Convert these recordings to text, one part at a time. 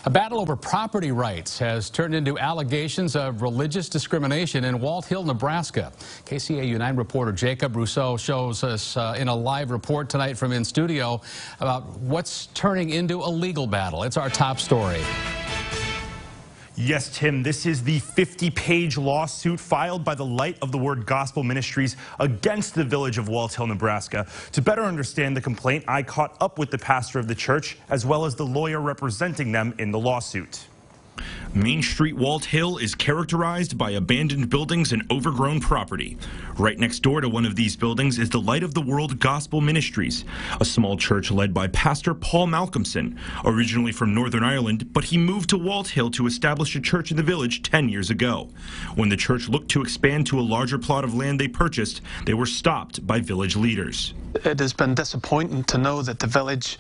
A battle over property rights has turned into allegations of religious discrimination in Walt Hill, Nebraska. KCAU-9 reporter Jacob Rousseau shows us in a live report tonight from in studio about what's turning into a legal battle. It's our top story. Yes, Tim, this is the 50-page lawsuit filed by the Light of the Word Gospel Ministries against the village of Walt Hill, Nebraska. To better understand the complaint, I caught up with the pastor of the church as well as the lawyer representing them in the lawsuit. Main Street Walt Hill is characterized by abandoned buildings and overgrown property. Right next door to one of these buildings is the Light of the World Gospel Ministries, a small church led by Pastor Paul Malcolmson, originally from Northern Ireland, but he moved to Walt Hill to establish a church in the village 10 years ago. When the church looked to expand to a larger plot of land they purchased, they were stopped by village leaders. It has been disappointing to know that the village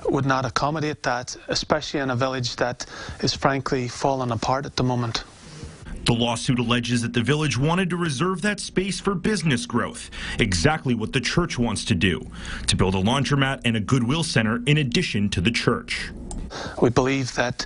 would not accommodate that, especially in a village that is frankly falling apart at the moment. The lawsuit alleges that the village wanted to reserve that space for business growth, exactly what the church wants to do, to build a laundromat and a Goodwill Center in addition to the church. We believe that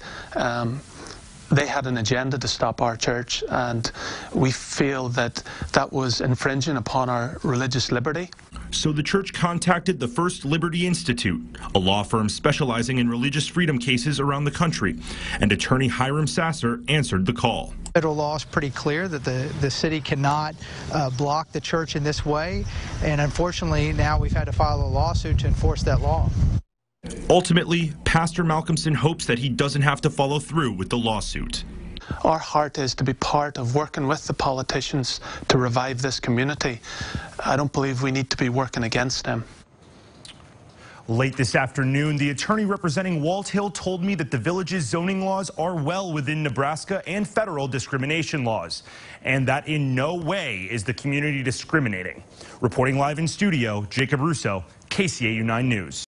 they had an agenda to stop our church, and we feel that that was infringing upon our religious liberty. So the church contacted the First Liberty Institute, a law firm specializing in religious freedom cases around the country, and attorney Hiram Sasser answered the call. Federal law is pretty clear that the city cannot block the church in this way, and unfortunately now we've had to file a lawsuit to enforce that law. Ultimately, Pastor Malcolmson hopes that he doesn't have to follow through with the lawsuit. Our heart is to be part of working with the politicians to revive this community. I don't believe we need to be working against them. Late this afternoon, the attorney representing Walt Hill told me that the village's zoning laws are well within Nebraska and federal discrimination laws, and that in no way is the community discriminating. Reporting live in studio, Jacob Rousseau, KCAU-9 News.